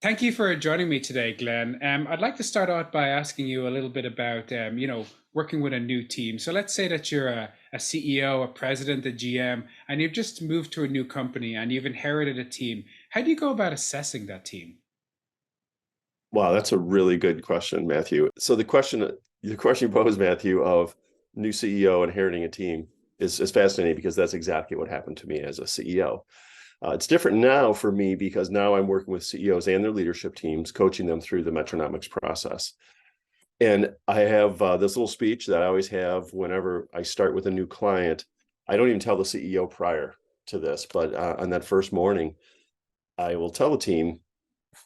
Thank you for joining me today, Glenn. I'd like to start out by asking you a little bit about, working with a new team. So let's say that you're a CEO, a president, a GM, and you've just moved to a new company and you've inherited a team. How do you go about assessing that team? Wow, that's a really good question, Matthew. So the question you posed, Matthew, of new CEO inheriting a team is fascinating because that's exactly what happened to me as a CEO. It's different now for me because now I'm working with CEOs and their leadership teams, coaching them through the metronomics process. And I have this little speech that I always have whenever I start with a new client. I don't even tell the CEO prior to this, but on that first morning, I will tell the team,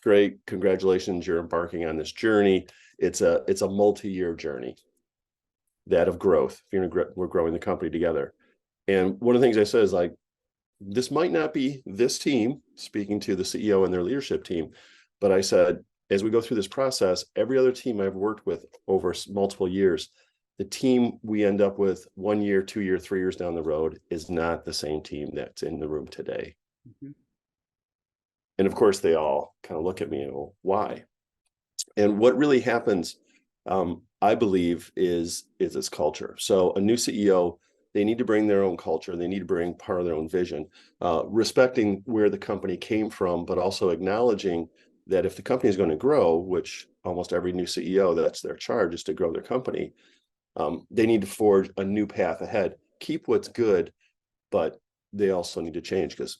great, congratulations, you're embarking on this journey. It's a multi-year journey, that of growth. We're growing the company together. And one of the things I said is like, this might not be this team, speaking to the CEO and their leadership team, but I said, as we go through this process, every other team I've worked with over multiple years, the team we end up with 1 year, 2 year, 3 years down the road is not the same team that's in the room today. Mhm. And of course, they all kind of look at me and go, why? And what really happens, I believe, is this culture. So a new CEO, they need to bring their own culture. They need to bring part of their own vision, respecting where the company came from, but also acknowledging that if the company is going to grow, which almost every new CEO, that's their charge, is to grow their company, they need to forge a new path ahead. Keep what's good, but they also need to change because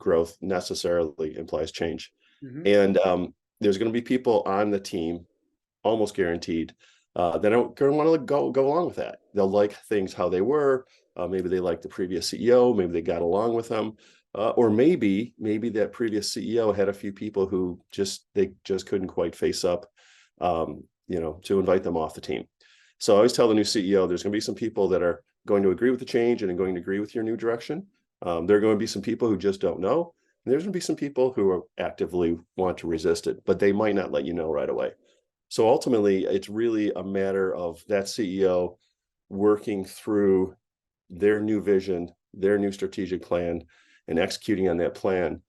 growth necessarily implies change. Mhm. And there's going to be people on the team, almost guaranteed, that don't going to want to go along with that. They'll like things how they were. Maybe they like the previous CEO. Maybe they got along with them, or maybe that previous CEO had a few people who they just couldn't quite face up, to invite them off the team. So I always tell the new CEO, there's going to be some people that are going to agree with the change and are going to agree with your new direction. There are going to be some people who just don't know. And there's going to be some people who are actively want to resist it, but they might not let you know right away. So ultimately, it's really a matter of that CEO working through their new vision, their new strategic plan, and executing on that plan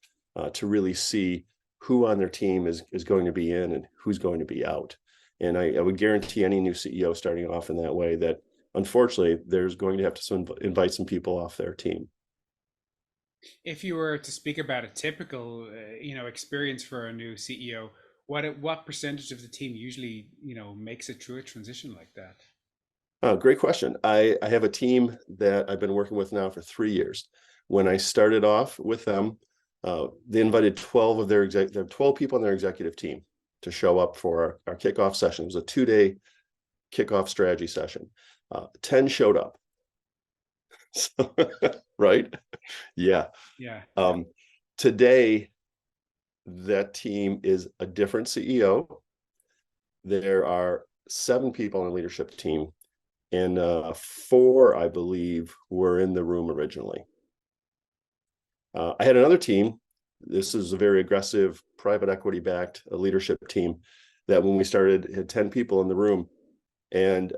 to really see who on their team is going to be in and who's going to be out. And I would guarantee any new CEO starting off in that way that unfortunately there's going to have to invite some people off their team. If you were to speak about a typical, experience for a new CEO, what percentage of the team usually, makes it through a transition like that? Great question. I have a team that I've been working with now for 3 years. When I started off with them, they invited 12 of their 12 people on their executive team to show up for our kickoff session. It was a 2 day kickoff strategy session. 10 showed up. So, right? Yeah. Yeah. Um, Today, that team is a different CEO. There are 7 people on the leadership team, and 4, I believe, were in the room originally. I had another team. This is a very aggressive private equity backed leadership team that when we started had 10 people in the room. And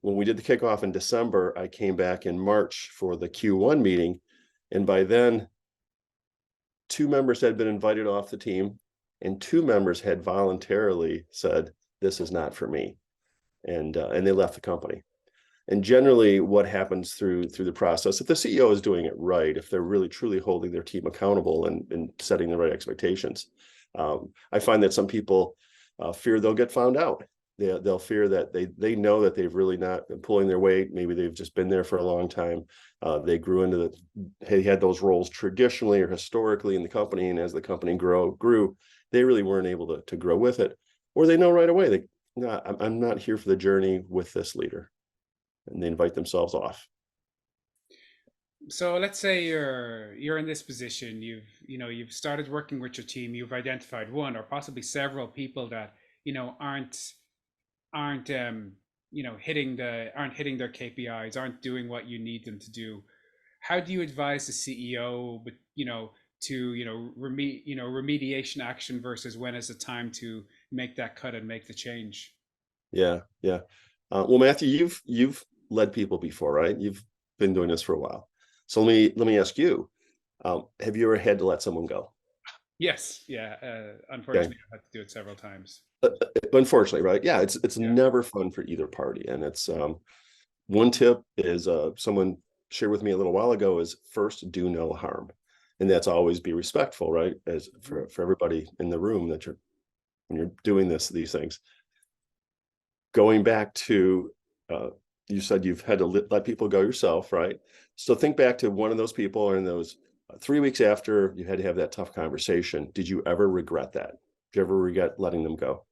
when we did the kickoff in December, I came back in March for the Q1 meeting. And by then, 2 members had been invited off the team, and 2 members had voluntarily said, "This is not for me," and they left the company. And generally, what happens through the process, if the CEO is doing it right, if they're really truly holding their team accountable and setting the right expectations, I find that some people fear they'll get found out. They'll fear that they know that they've really not been pulling their weight. Maybe they've just been there for a long time. They grew into they had those roles traditionally or historically in the company, and as the company grew, they really weren't able to grow with it, or they know right away that, no, I'm not here for the journey with this leader, and they invite themselves off. So let's say you're in this position, you've started working with your team, you've identified one or possibly several people that, aren't aren't hitting their KPIs, aren't doing what you need them to do. How do you advise the CEO, but to remediation action versus when is the time to make that cut and make the change? Yeah, yeah. Well, Matthew, you've led people before, right? You've been doing this for a while. So let me ask you, have you ever had to let someone go? Yes, yeah. Okay. Unfortunately, I had to do it several times. Unfortunately, right? Yeah, it's Yeah. never fun for either party. And it's one tip is someone shared with me a little while ago is first do no harm. And that's always be respectful, right? As Mhm. for everybody in the room that you're when you're doing these things. Going back to you said you've had to let people go yourself, right? So think back to one of those people in those 3 weeks after you had to have that tough conversation. Did you ever regret that? Did you ever regret letting them go?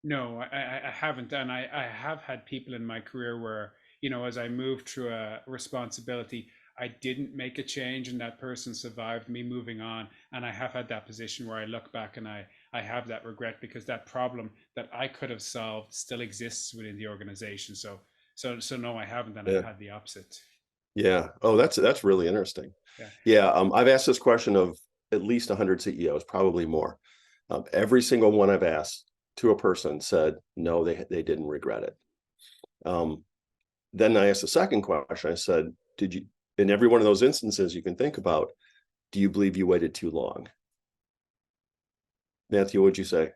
No, I haven't. And I have had people in my career where, as I moved through a responsibility, I didn't make a change and that person survived me moving on. And I have had that position where I look back and I have that regret because that problem that I could have solved still exists within the organization. So no, I haven't. And I've Yeah. had the opposite. Yeah. Oh, that's really interesting. Yeah. Yeah. I've asked this question of at least 100 CEOs, probably more. Every single one I've asked to a person said no, they didn't regret it. Um, then I asked the second question. I said, did you, in every one of those instances you can think about, do you believe you waited too long? Matthew, what'd you say?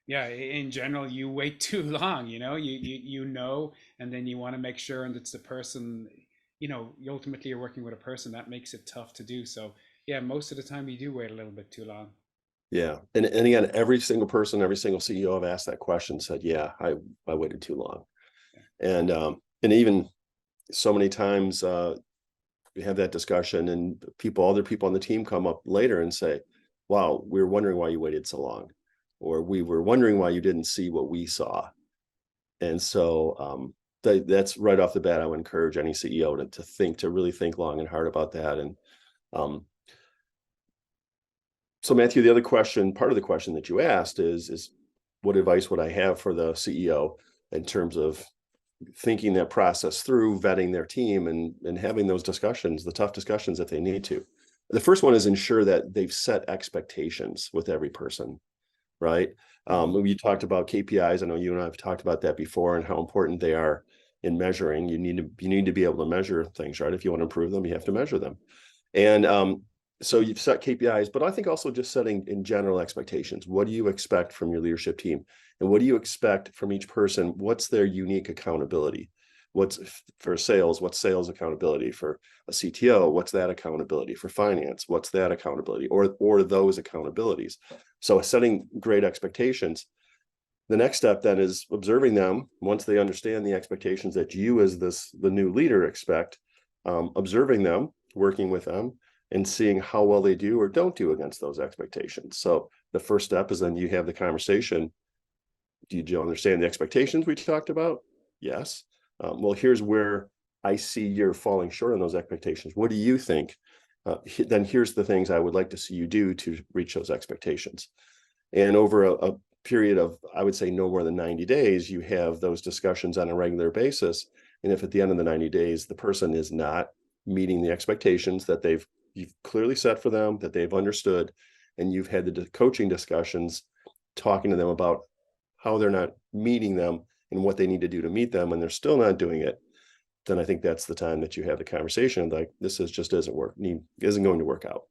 Yeah, in general, you wait too long, and then you want to make sure, and it's the person, ultimately you're working with a person that makes it tough to do. So, yeah, most of the time you do wait a little bit too long. Yeah. And again, every single person, every single CEO I've asked that question said, yeah, I waited too long. Yeah. And even so many times we have that discussion and other people on the team come up later and say, wow, we were wondering why you waited so long, or we were wondering why you didn't see what we saw. And so that's right off the bat. I would encourage any CEO to really think long and hard about that. And um, so Matthew, the other question, part of the question that you asked is what advice would I have for the CEO in terms of thinking that process through, vetting their team and having those discussions, the tough discussions if they need to. The first one is ensure that they've set expectations with every person, right? Hmm. We talked about KPIs. I know you and I have talked about that before and how important they are in measuring. You need to be able to measure things, right? If you want to improve them, you have to measure them. And so you've set KPIs, but I think also just setting in general expectations. What do you expect from your leadership team? And what do you expect from each person? What's their unique accountability? What's for sales? What's sales accountability for a CTO? What's that accountability for finance? What's that accountability or those accountabilities? So setting great expectations. The next step then is observing them once they understand the expectations that you as the new leader expect, observing them, working with them, and seeing how well they do or don't do against those expectations. So the first step is then you have the conversation. Do you understand the expectations we talked about? Yes. Well, here's where I see you're falling short on those expectations. What do you think? Then here's the things I would like to see you do to reach those expectations. And over a period of, I would say, no more than 90 days, you have those discussions on a regular basis. And if at the end of the 90 days, the person is not meeting the expectations that you've clearly set for them, that they've understood, and you've had the coaching discussions talking to them about how they're not meeting them and what they need to do to meet them, and they're still not doing it, then I think that's the time that you have the conversation like this is just isn't going to work out.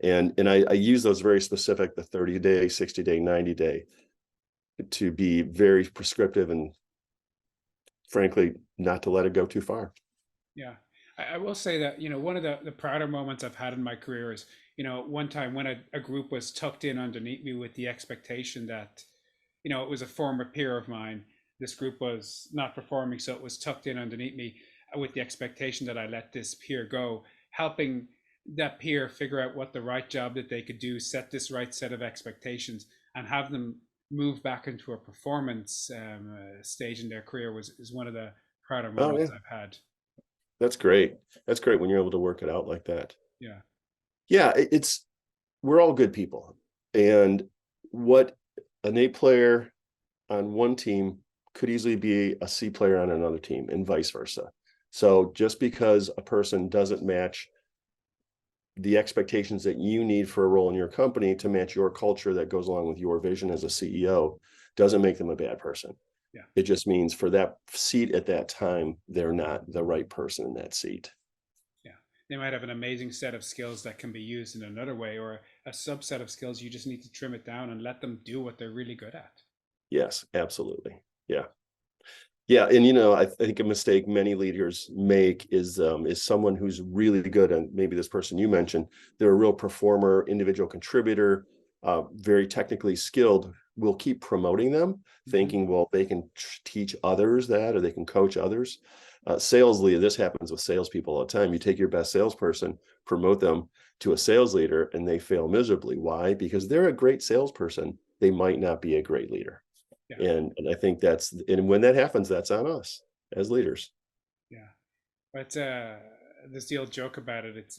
And I use those very specific, the 30-day, 60-day, 90-day, to be very prescriptive and frankly not to let it go too far. Yeah. I will say that, one of the prouder moments I've had in my career is, one time when a group was tucked in underneath me with the expectation that, it was a former peer of mine. This group was not performing, so it was tucked in underneath me with the expectation that I let this peer go, helping that peer figure out what the right job that they could do, set this right set of expectations, and have them move back into a performance stage in their career is one of the prouder Oh moments yeah, I've had. that's great. That's great when you're able to work it out like that. Yeah. Yeah, it's we're all good people. And what an A player on one team could easily be a C player on another team and vice versa. So just because a person doesn't match the expectations that you need for a role in your company to match your culture that goes along with your vision as a CEO doesn't make them a bad person. Yeah. It just means for that seat at that time, they're not the right person in that seat. Yeah. they might have an amazing set of skills that can be used in another way, or a subset of skills you just need to trim it down and let them do what they're really good at. Yes, absolutely. Yeah. Yeah, and I think a mistake many leaders make is someone who's really good, and maybe this person you mentioned, they're a real performer, individual contributor, very technically skilled. We'll keep promoting them, Hmm. thinking, well, they can teach others that, or they can coach others. Sales leader, this happens with salespeople all the time. You take your best salesperson, promote them to a sales leader, and they fail miserably. Why? Because they're a great salesperson. They might not be a great leader. Yeah, And I think and when that happens, that's on us as leaders. yeah. But there's the old joke about it. Is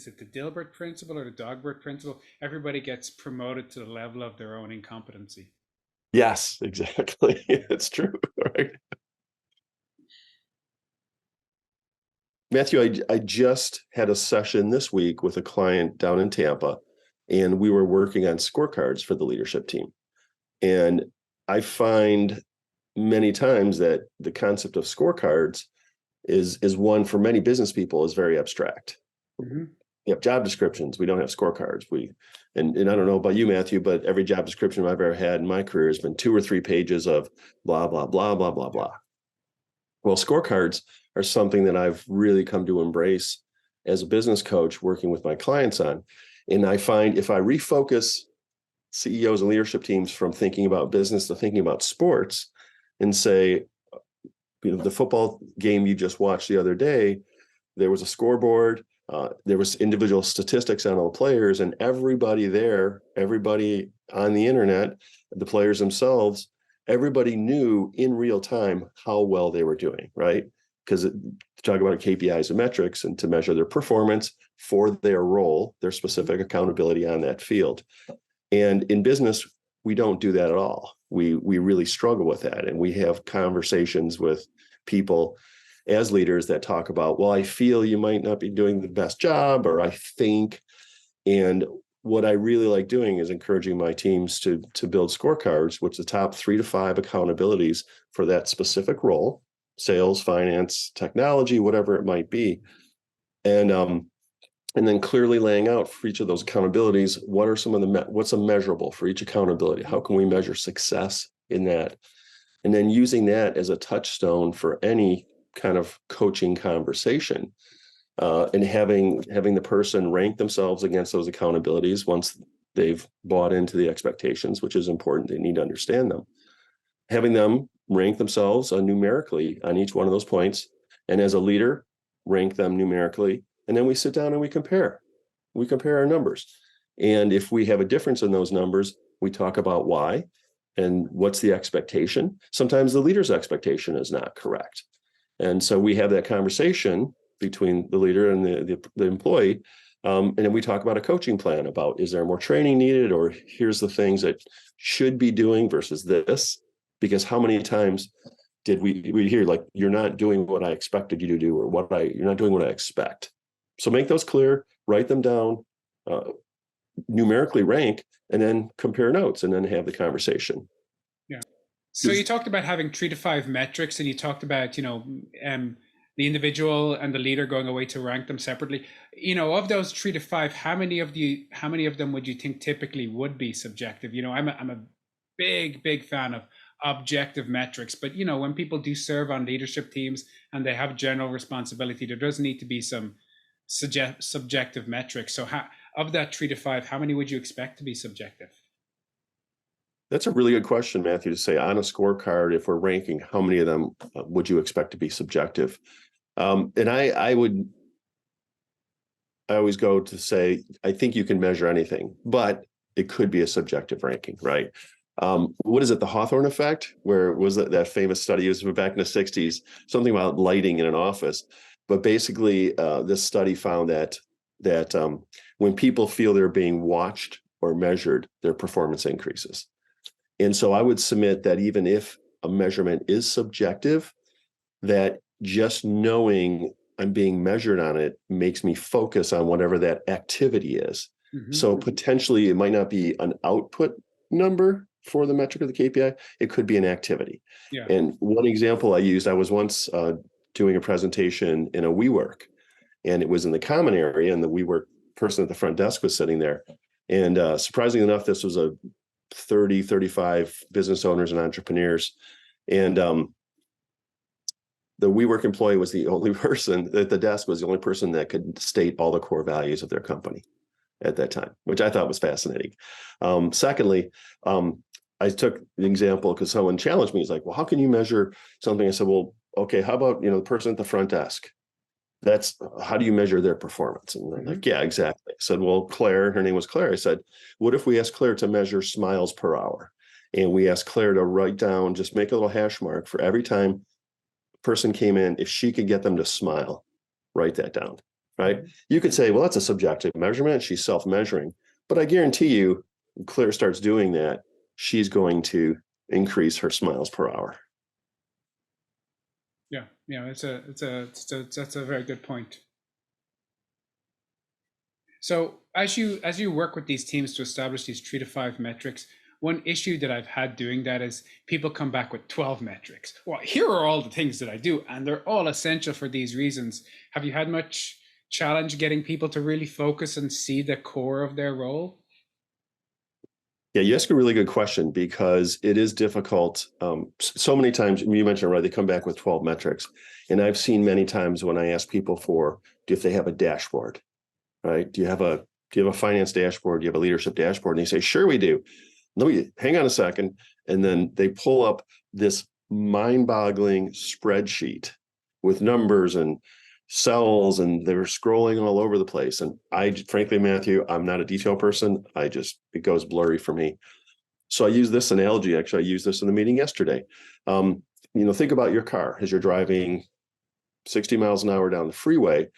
it the Dilbert principle or the Dogbert principle? Everybody gets promoted to the level of their own incompetency. Yes, exactly. It's true. Right. Matthew, I just had a session this week with a client down in Tampa, and we were working on scorecards for the leadership team. And I find many times that the concept of scorecards is one for many business people is very abstract. Hmm. We have job descriptions. We don't have scorecards. And I don't know about you, Matthew, but every job description I've ever had in my career has been 2 or 3 pages of blah, blah, blah, blah, blah, Yeah. blah. Well, scorecards are something that I've really come to embrace as a business coach working with my clients on. And I find if I refocus CEOs and leadership teams from thinking about business to thinking about sports and say, the football game you just watched the other day, there was a scoreboard, there was individual statistics on all the players, and everybody there, everybody on the internet, the players themselves, everybody knew in real time how well they were doing, right? Because talk about KPIs and metrics and to measure their performance for their role, their specific accountability on that field. And in business, we don't do that at all. We really struggle with that. And we have conversations with people as leaders that talk about, well, I feel you might not be doing the best job, or I think. And what I really like doing is encouraging my teams to build scorecards, which the top 3 to 5 accountabilities for that specific role, sales, finance, technology, whatever it might be. And then clearly laying out for each of those accountabilities, what are some of what's a measurable for each accountability? How can we measure success in that? And then using that as a touchstone for any kind of coaching conversation, and having the person rank themselves against those accountabilities once they've bought into the expectations, which is important. They need to understand them. Having them rank themselves numerically on each one of those points, and as a leader, rank them numerically. And then we sit down and we compare. We compare our numbers. And if we have a difference in those numbers, we talk about why and what's the expectation. Sometimes the leader's expectation is not correct. And so we have that conversation between the leader and the employee. And then we talk about a coaching plan about, is there more training needed, or here's the things that should be doing versus this. Because how many times did we hear, like, you're not doing what I expected you to do, or you're not doing what I expect. So make those clear, write them down, numerically rank, and then compare notes, and then have the conversation. Yeah. So you Because talked about having 3 to 5 metrics, and you talked about, the individual and the leader going away to rank them separately. Of those 3 to 5, how many of them would you think typically would be subjective? I'm a big fan of objective metrics, but when people do serve on leadership teams and they have general responsibility, there does need to be some subjective metrics. So of that 3 to 5, how many would you expect to be subjective? that's a really good question, Matthew, to say on a scorecard, if we're ranking, how many of them would you expect to be subjective? And I always go to say, I think you can measure anything, but it could be a subjective ranking, right? What is it, the Hawthorne effect? Where was that famous study? It was back in the 60s, something about lighting in an office. But basically, this study found that when people feel they're being watched or measured, their performance increases. And so I would submit that even if a measurement is subjective, that just knowing I'm being measured on it makes me focus on whatever that activity is. Hmm. So potentially it might not be an output number for the metric of the KPI. It could be an activity. Yeah. And one example I used, I was once doing a presentation in a WeWork, and it was in the common area, and the WeWork person at the front desk was sitting there. And surprisingly enough, this was a 30, 35 business owners and entrepreneurs. And the WeWork employee was the only person at the desk, was the only person that could state all the core values of their company at that time, which I thought was fascinating. Secondly, I took the example because someone challenged me. He's like, well, how can you measure something? I said, well, okay, how about, the person at the front desk? That's how do you measure their performance? And they're like, yeah, exactly. I said, well, Claire, her name was Claire. I said, what if we asked Claire to measure smiles per hour? And we asked Claire to write down, just make a little hash mark for every time a person came in, if she could get them to smile, write that down, right? You could say, well, that's a subjective measurement. She's self-measuring. But I guarantee you, when Claire starts doing that, she's going to increase her smiles per hour. Yeah, that's a very good point. So as you work with these teams to establish these 3 to 5 metrics, one issue that I've had doing that is people come back with 12 metrics. Well, here are all the things that I do, and they're all essential for these reasons. Have you had much challenge getting people to really focus and see the core of their role? Yeah, you ask a really good question because it is difficult. So many times, you mentioned, right, they come back with 12 metrics. And I've seen many times when I ask people for, if they have a dashboard, right? Do you have a finance dashboard? Do you have a leadership dashboard? And they say, sure, we do. Let me hang on a second. And then they pull up this mind-boggling spreadsheet with numbers and cells, and they're scrolling all over the place. And frankly, Matthew, I'm not a detail person. It goes blurry for me. So I use this analogy. Actually, I used this in the meeting yesterday. Think about your car as you're driving 60 miles an hour down the freeway.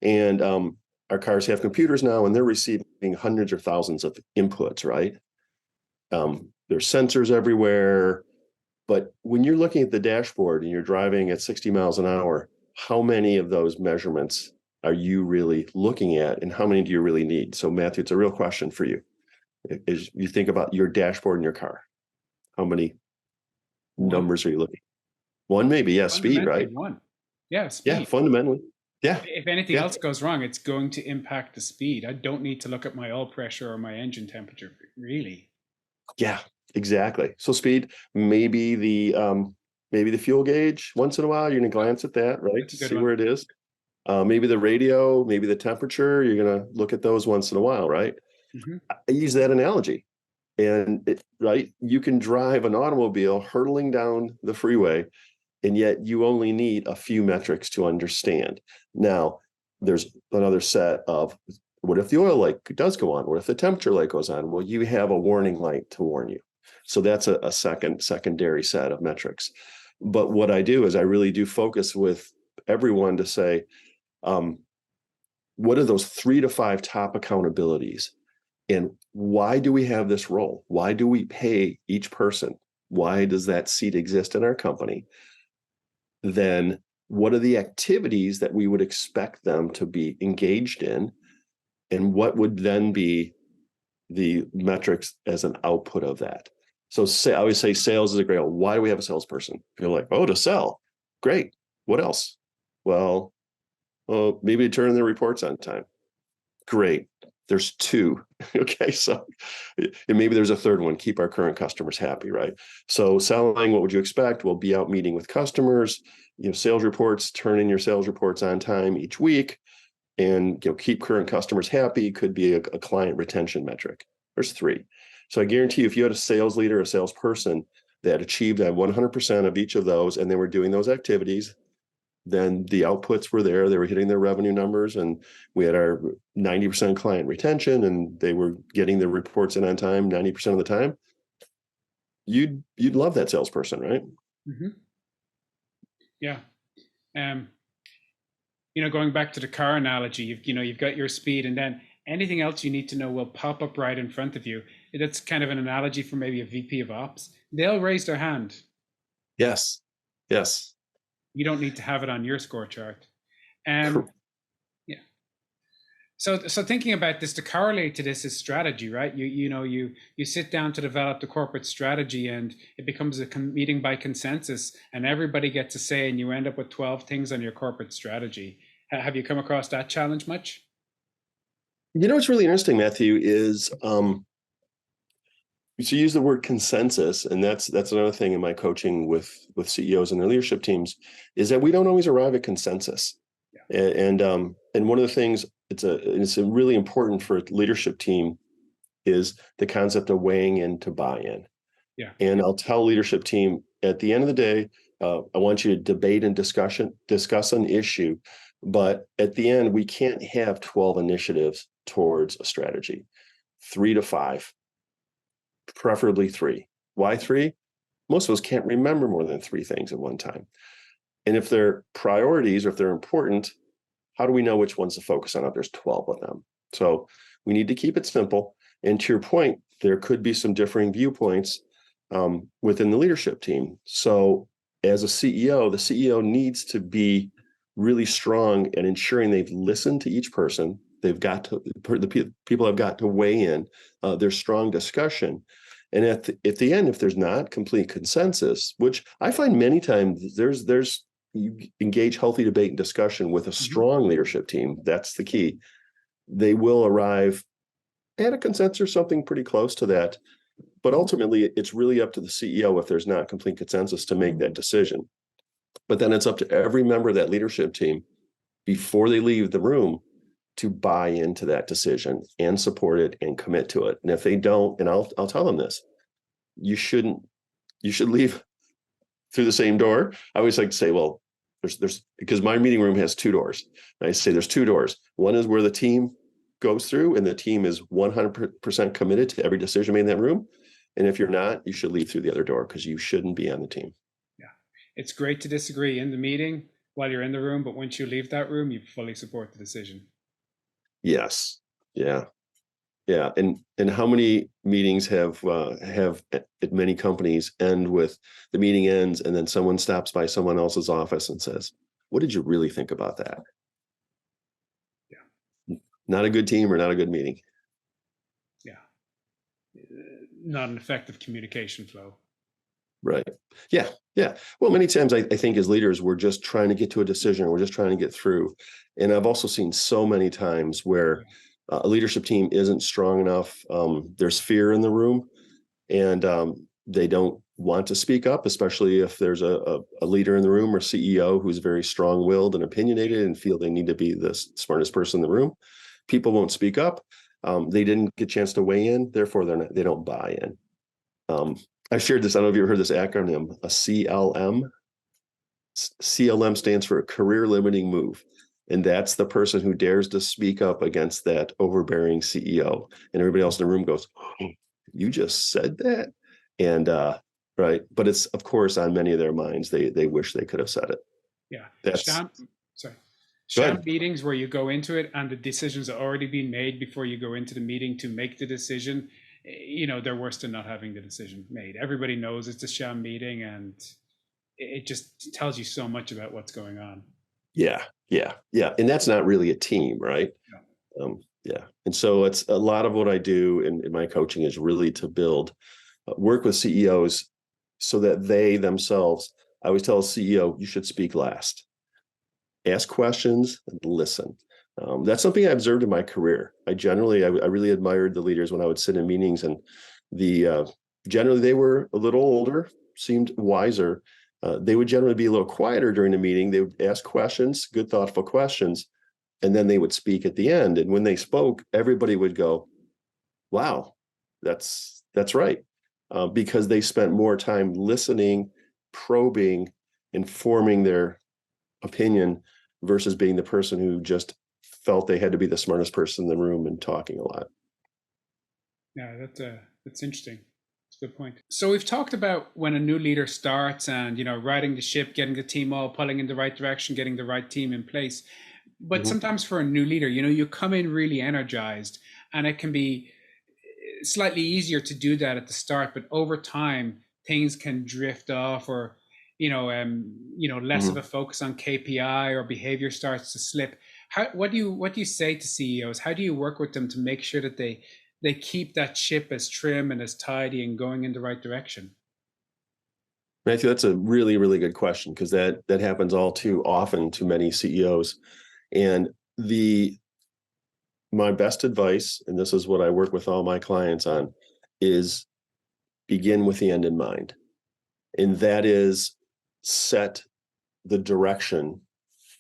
And our cars have computers now, and they're receiving hundreds or thousands of inputs, right? There's sensors everywhere. But when you're looking at the dashboard and you're driving at 60 miles an hour, how many of those measurements are you really looking at, and how many do you really need? So Matthew, it's a real question for you. As you think about your dashboard in your car, how many numbers are you looking at? One, maybe. Yeah, speed, right? One. Yeah, Yeah, speed. fundamentally. Yeah. If anything Yeah. else goes wrong, it's going to impact the speed. I don't need to look at my oil pressure or my engine temperature, really. Yeah, exactly. So speed, maybe the fuel gauge once in a while, you're gonna glance at that, right? That's To a good see one. where it is. Maybe the radio, maybe the temperature, you're gonna look at those once in a while, right? Hmm. I use that analogy. And right, you can drive an automobile hurtling down the freeway, and yet you only need a few metrics to understand. Now, there's another set of, what if the oil light does go on? What if the temperature light goes on? Well, you have a warning light to warn you. So that's a secondary set of metrics. But what I do is I really do focus with everyone to say, what are those 3 to 5 top accountabilities? And why do we have this role? Why do we pay each person? Why does that seat exist in our company? Then what are the activities that we would expect them to be engaged in? And what would then be the metrics as an output of that? So I always say sales is a great, why do we have a salesperson? You're like, oh, to sell. Great. What else? Well, maybe to turn in their reports on time. Great. There's 2. Okay. So, and maybe there's a third one, keep our current customers happy, right? So selling, what would you expect? We'll be out meeting with customers, sales reports, turn in your sales reports on time each week, and keep current customers happy could be a client retention metric. There's 3. So I guarantee you, if you had a sales leader, a salesperson that achieved that 100% of each of those, and they were doing those activities, then the outputs were there. They were hitting their revenue numbers, and we had our 90% client retention, and they were getting the reports in on time 90% of the time. You'd love that salesperson, right? Hmm. Yeah. Um, going back to the car analogy, you've got your speed, and then anything else you need to know will pop up right in front of you. That's kind of an analogy for maybe a VP of ops. They'll raise their hand. Yes. Yes. You don't need to have it on your score chart. Yeah. So thinking about this, to correlate to this is strategy, right? You sit down to develop the corporate strategy, and it becomes a meeting by consensus, and everybody gets a say, and you end up with 12 things on your corporate strategy. Have you come across that challenge much? What's really interesting, Matthew, is so you use the word consensus, and that's another thing in my coaching with CEOs and their leadership teams, is that we don't always arrive at consensus. Yeah. And one of the things it's a really important for a leadership team is the concept of weighing in to buy in. Yeah. And I'll tell leadership team at the end of the day, I want you to debate and discuss an issue, but at the end, we can't have 12 initiatives towards a strategy. 3 to 5, preferably 3. Why 3? Most of us can't remember more than 3 things at one time. And if they're priorities or if they're important, how do we know which ones to focus on if there's 12 of them? So we need to keep it simple. And to your point, there could be some differing viewpoints within the leadership team. So as a CEO, the CEO needs to be really strong at ensuring they've listened to each person. They've got to, the people have got to weigh in. There's strong discussion. And at the end, if there's not complete consensus, which I find many times you engage healthy debate and discussion with a strong leadership team, that's the key. They will arrive at a consensus or something pretty close to that. But ultimately, it's really up to the CEO if there's not complete consensus to make that decision. But then it's up to every member of that leadership team before they leave the room to buy into that decision and support it and commit to it. And if they don't, and I'll tell them this, you should leave through the same door. I always like to say, well, there's because my meeting room has 2 doors. And I say there's 2 doors. One is where the team goes through, and the team is 100% committed to every decision made in that room. And if you're not, you should leave through the other door because you shouldn't be on the team. Yeah. It's great to disagree in the meeting while you're in the room, but once you leave that room, you fully support the decision. Yes. Yeah. Yeah. And how many meetings have at many companies end with the meeting ends and then someone stops by someone else's office and says, "What did you really think about that?" Yeah. Not a good team or not a good meeting. Yeah. Not an effective communication flow. Right. Yeah. Yeah. Well, many times I think as leaders, we're just trying to get to a decision. We're just trying to get through. And I've also seen so many times where a leadership team isn't strong enough. There's fear in the room, and they don't want to speak up, especially if there's a leader in the room or CEO who's very strong-willed and opinionated and feel they need to be the smartest person in the room. People won't speak up. They didn't get a chance to weigh in, therefore they don't buy in. I shared this. I don't know if you ever heard this acronym, a CLM. CLM stands for career limiting move. And that's the person who dares to speak up against that overbearing CEO. And everybody else in the room goes, "Oh, you just said that?" And right. But it's of course on many of their minds. They wish they could have said it. Yeah. That's Sorry. Go Sham ahead. meetings where you go into it and the decisions are already been made before you go into the meeting to make the decision. They're worse than not having the decision made. Everybody knows it's a sham meeting, and it just tells you so much about what's going on. Yeah. Yeah. Yeah. And that's not really a team, right? Yeah. Yeah. And so it's a lot of what I do in my coaching is really to build, work with CEOs so that they themselves, I always tell a CEO, you should speak last. Ask questions and listen. That's something I observed in my career. I really admired the leaders when I would sit in meetings, and generally they were a little older, seemed wiser. They would generally be a little quieter during the meeting. They would ask questions, good, thoughtful questions, and then they would speak at the end. And when they spoke, everybody would go, "Wow, that's right," because they spent more time listening, probing, informing their opinion versus being the person who just felt they had to be the smartest person in the room and talking a lot. Yeah, that's interesting. That's a good point. So we've talked about when a new leader starts and riding the ship, getting the team all pulling in the right direction, getting the right team in place. But Mhm. sometimes for a new leader, you come in really energized, and it can be slightly easier to do that at the start. But over time, things can drift off, or less of Mhm. a focus on KPI, or behavior starts to slip. What do you say to CEOs? How do you work with them to make sure that they keep that ship as trim and as tidy and going in the right direction? Matthew, that's a really, really good question because that happens all too often to many CEOs. And the my best advice, and this is what I work with all my clients on, is begin with the end in mind. And that is set the direction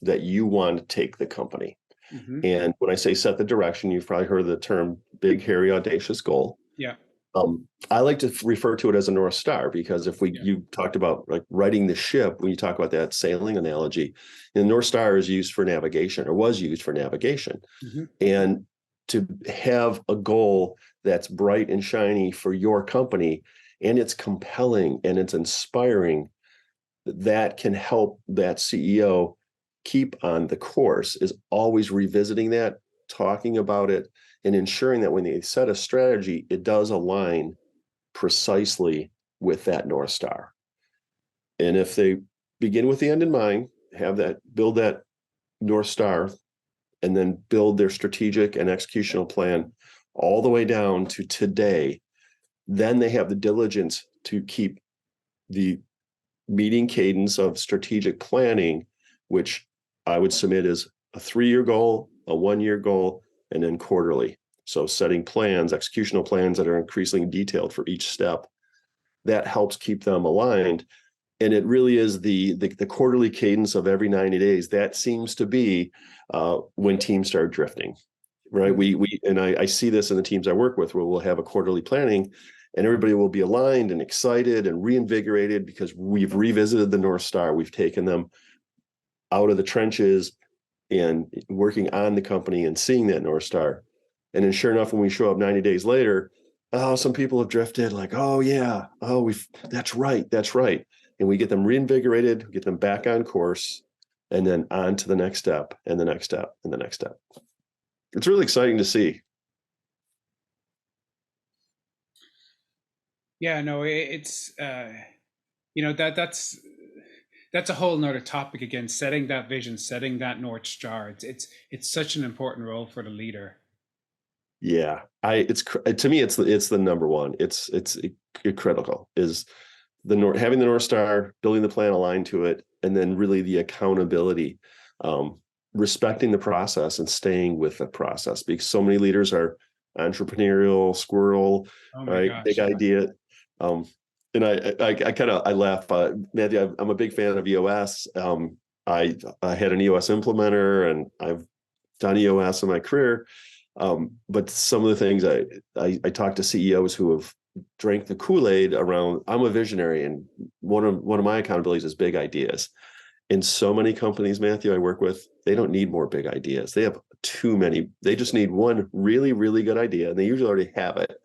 that you want to take the company. Hmm. And when I say set the direction, you've probably heard the term big, hairy, audacious goal. Yeah. I like to refer to it as a North Star, because if Yeah. you talked about like riding the ship, when you talk about that sailing analogy, the North Star is used for navigation, or was used for navigation. Hmm. And to have a goal that's bright and shiny for your company, and it's compelling and it's inspiring, that can help that CEO keep on the course, is always revisiting that, talking about it, and ensuring that when they set a strategy, it does align precisely with that North Star. And if they begin with the end in mind, have that, build that North Star, and then build their strategic and executional plan all the way down to today, then they have the diligence to keep the meeting cadence of strategic planning, which I would submit is a 3-year goal, a 1-year goal, and then quarterly. So setting plans, executional plans that are increasingly detailed for each step, that helps keep them aligned. And it really is the quarterly cadence of every 90 days that seems to be when teams start drifting, right? Hmm. I see this in the teams I work with, where we'll have a quarterly planning and everybody will be aligned and excited and reinvigorated because we've revisited the North Star. We've taken them out of the trenches and working on the company and seeing that North Star. And then sure enough, when we show up 90 days later, oh, some people have drifted, like, oh yeah, oh, that's right, that's right. And we get them reinvigorated, get them back on course, and then on to the next step and the next step and the next step. It's really exciting to see. Yeah, no, it's that's a whole nother topic again, setting that vision, setting that North Star. It's such an important role for the leader. Yeah, it's to me, it's the number one. It's critical is having the North Star, building the plan aligned to it, and then really the accountability, um, respecting the process and staying with the process, because so many leaders are entrepreneurial, squirrel, Oh my right? gosh, Big yeah. idea. Um, and I kind of I laugh, Matthew. I'm a big fan of EOS. I had an EOS implementer, and I've done EOS in my career. But some of the things I talk to CEOs who have drank the Kool-Aid around, I'm a visionary, and one of my accountabilities is big ideas. In so many companies, Matthew, I work with, they don't need more big ideas. They have too many. They just need one really, really good idea, and they usually already have it.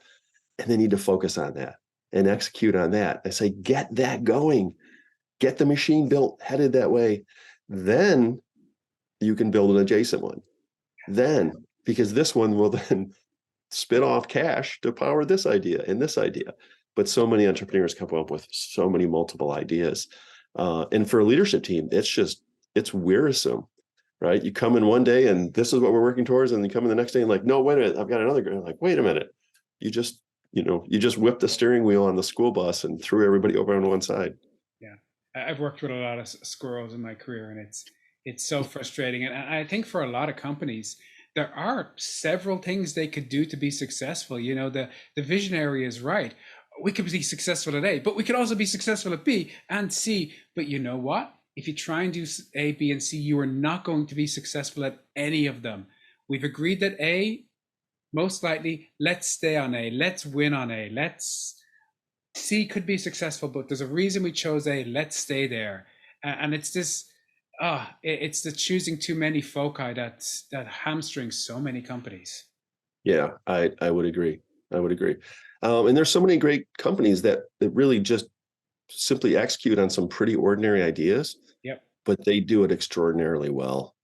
And they need to focus on that and execute on that. I say, get that going, get the machine built, headed that way. Then you can build an adjacent one. Then, because this one will then spit off cash to power this idea and this idea. But so many entrepreneurs come up with so many multiple ideas. And for a leadership team, it's wearisome, right? You come in one day and this is what we're working towards. And you come in the next day and like, no, wait a minute, I've got another. Like, wait a minute. You just, you just whipped the steering wheel on the school bus and threw everybody over on one side. Yeah, I've worked with a lot of squirrels in my career, and it's so frustrating. And I think for a lot of companies, there are several things they could do to be successful. You know, the visionary is right. We could be successful at A, but we could also be successful at B and C. But you know what? If you try and do A, B, and C, you are not going to be successful at any of them. We've agreed that A, most likely, let's stay on A. Let's win on A. Let's C could be successful, but there's a reason we chose A. Let's stay there. And it's this, it's the choosing too many foci that hamstrings so many companies. Yeah, I would agree. I would agree. And there's so many great companies that really just simply execute on some pretty ordinary ideas, Yep. but they do it extraordinarily well.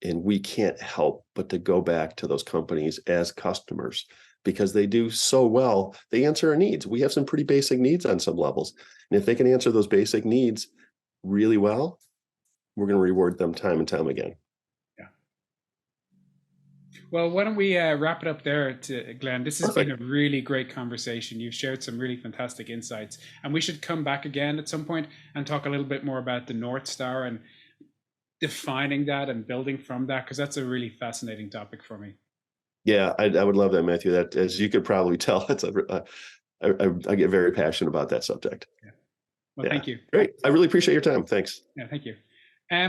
And we can't help but to go back to those companies as customers because they do so well. They answer our needs. We have some pretty basic needs on some levels. And if they can answer those basic needs really well, we're going to reward them time and time again. Yeah. Well, why don't we wrap it up there, Glenn? This has been a Perfect. really great conversation. You've shared some really fantastic insights, and we should come back again at some point and talk a little bit more about the North Star and defining that and building from that? Because that's a really fascinating topic for me. Yeah, I would love that, Matthew. That, as you could probably tell, I get very passionate about that subject. Yeah. Well, Yeah, thank you. great. I really appreciate your time. Thanks. Yeah, thank you.